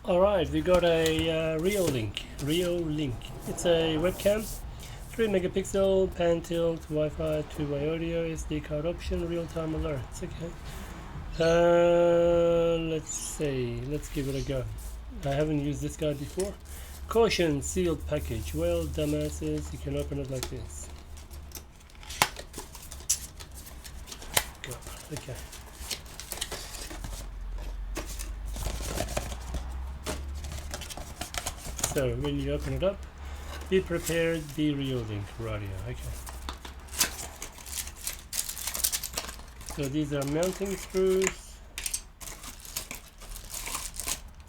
Alright, we got a Reolink. It's a webcam, 3 megapixel, pan tilt, Wi-Fi, two-way audio, SD card option, real-time alerts. Okay. Let's see. Let's give it a go. I haven't used this guy before. Caution, sealed package. Well, dumbasses, you can open it like this. Go. Okay. So when you open it up, be prepared, be Reolink radio. Okay. So these are mounting screws,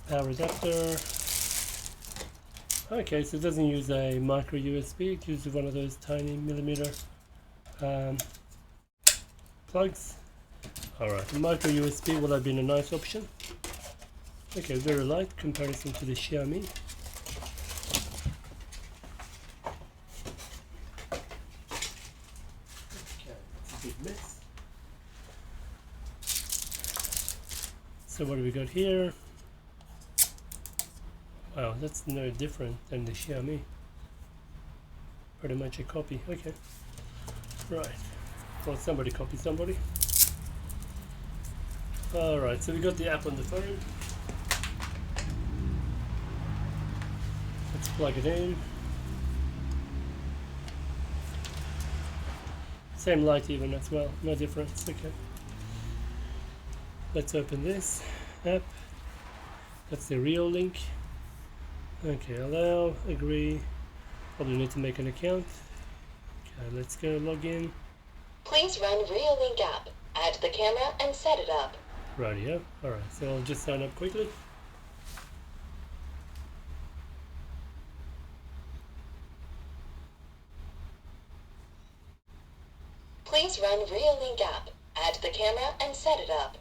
power adapter. Okay, so it doesn't use a micro USB, it uses one of those tiny millimeter plugs. Alright, the micro USB will have been a nice option. Okay, very light comparison to the Xiaomi. Mess. So what do we got here? Wow, that's no different than the Xiaomi. Pretty much a copy. Okay. Right. Well, somebody copied somebody. Alright, so we got the app on the phone. Let's plug it in. Same light even as well, no difference. Okay. Let's open this app. That's the Reolink. Okay, allow, agree. Probably need to make an account. Okay, let's go log in. Please run Reolink app. Add the camera and set it up. Rightio. Alright, so I'll just sign up quickly. Please run Reolink app. Add the camera and set it up.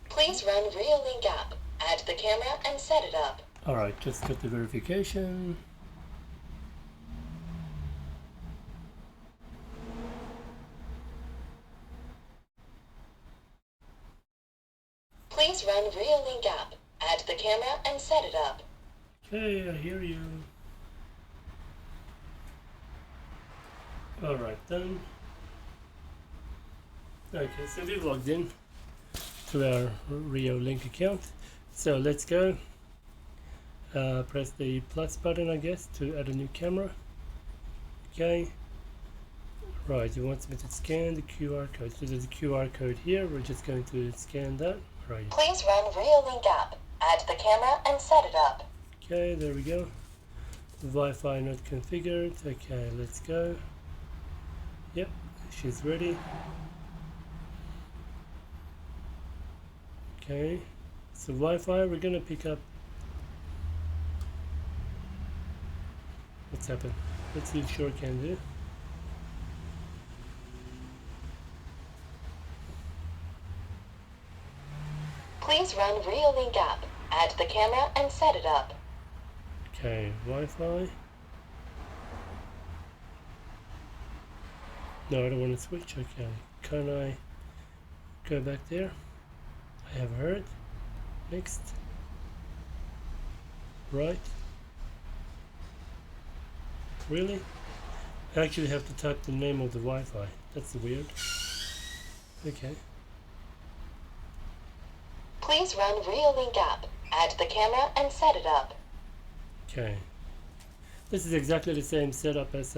Please run Reolink app. Add the camera and set it up. Alright, just got the verification. Please run Reolink app. Add the camera and set it up. Okay, I hear you. Alright, done. Okay, so we've logged in to our Reolink account. So let's go. Press the plus button, I guess, to add a new camera. Okay. Right, you want me to scan the QR code. So there's a QR code here. We're just going to scan that. Right. Please run Reolink app. Add the camera and set it up. Okay, there we go. Wi-Fi not configured. Okay, let's go. Yep, she's ready. Okay, so Wi-Fi, we're gonna pick up. What's happened? Let's see if sure can do. Please run Reolink app. Add the camera and set it up. Okay, Wi-Fi. No, I don't want to switch. Okay, can I go back there? I have heard. Next. Right. Really? I actually have to type the name of the Wi-Fi. That's weird. Okay. Please run Reolink app. Add the camera and set it up. Okay. This is exactly the same setup as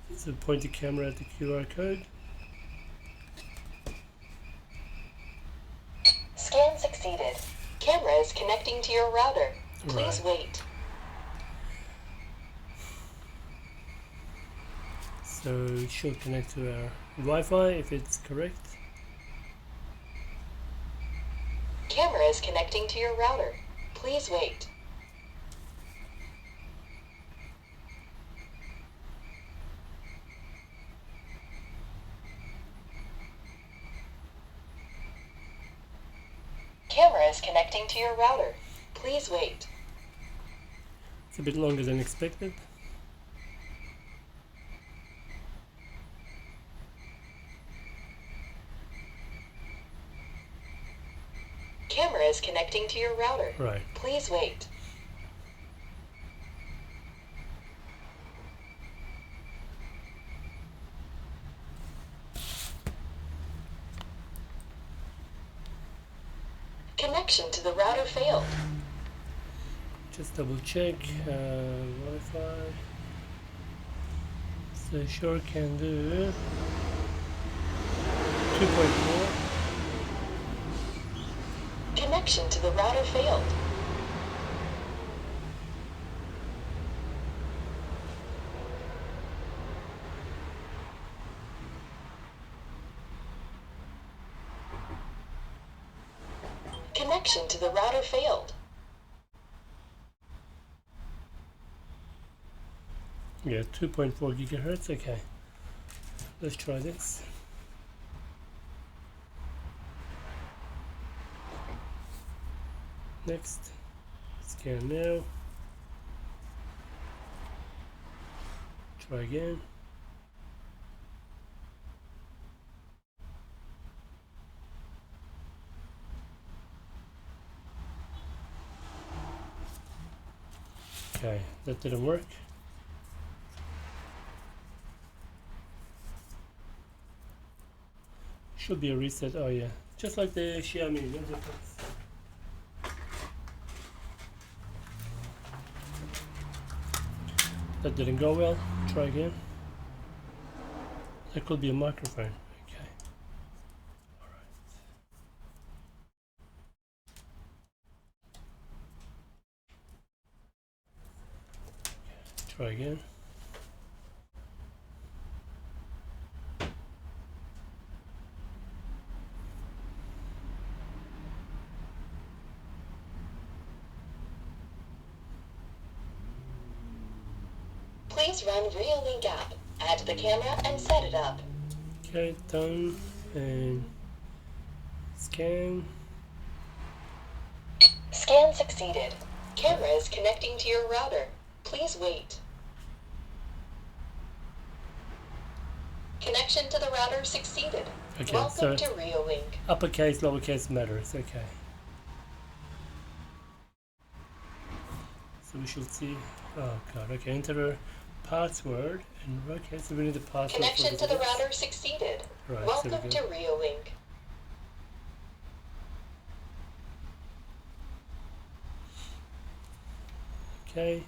it's a pointed camera at the QR code. Scan succeeded. Camera is connecting to your router. Please wait. So it should connect to our Wi-Fi if it's correct. Camera is connecting to your router. Please wait. Camera is connecting to your router. Please wait. It's a bit longer than expected. Camera is connecting to your router. Right. Please wait. Connection to the router failed. Just double check Wi-Fi. So sure can do 2.4. Connection to the router failed. Connection to the router failed. Yeah, 2.4 gigahertz. Okay, let's try this. Next, scan now. Try again. Okay, that didn't work. Should be a reset. Oh yeah, just like the Xiaomi. No difference. That didn't go well. Try again. That could be a microphone. Okay. Alright. Try again. Please run Reolink app. Add the camera and set it up. Okay, done. And scan. Scan succeeded. Camera is connecting to your router. Please wait. Connection to the router succeeded. Okay, Welcome so to Reolink. uppercase, lowercase matters. Okay. So we should see. Oh god. Okay, enter the password and okay. So we need the password. Connection for to the router succeeded. Right. Welcome so we to go. Reolink. Okay.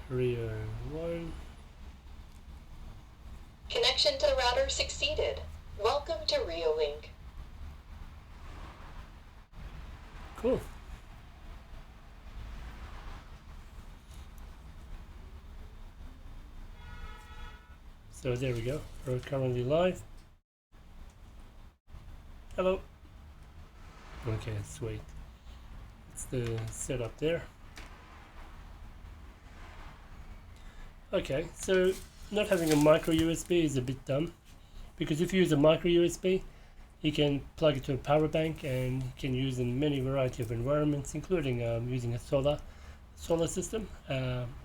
Rio 1. Connection to the router succeeded. Welcome to Reolink. Cool. So there we go. We're currently live. Hello. Okay, sweet. It's the setup there. Okay, so not having a micro USB is a bit dumb, because if you use a micro USB, you can plug it to a power bank and you can use in many variety of environments, including using a solar system,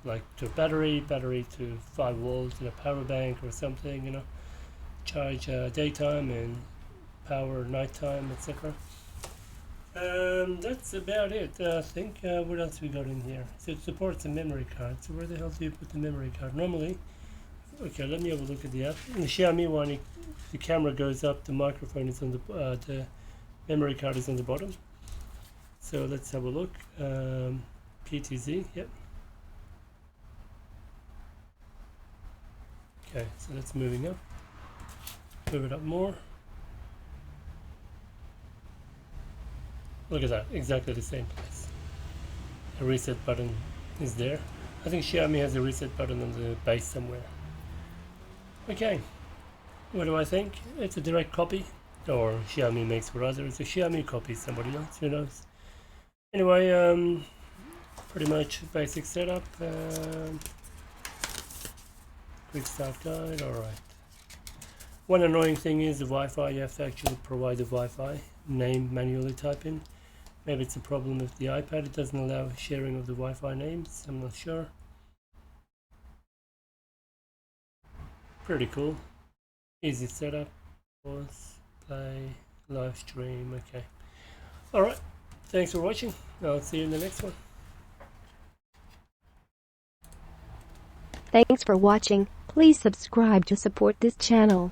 like to a battery to 5 volts in a power bank or something, you know, charge daytime and power nighttime, etc. That's about it. I think. What else we got in here? So it supports a memory card. So where the hell do you put the memory card? Normally, okay, let me have a look at the app. In the Xiaomi one, the camera goes up, the microphone is on the memory card is on the bottom. So let's have a look. PTZ, yep. Okay, so that's moving up. Move it up more. Look at that, exactly the same place. The reset button is there. I think Xiaomi has a reset button on the base somewhere. Okay, what do I think? It's a direct copy, or Xiaomi makes for others. A Xiaomi copy somebody else, who knows? Anyway, pretty much basic setup. Quick start guide, alright. One annoying thing is the Wi-Fi. You have to actually provide the Wi-Fi name manually type in. Maybe it's a problem with the iPad. It doesn't allow sharing of the Wi-Fi names. I'm not sure. Pretty cool. Easy setup. Pause, play, live stream. Okay. Alright. Thanks for watching. I'll see you in the next one. Thanks for watching. Please subscribe to support this channel.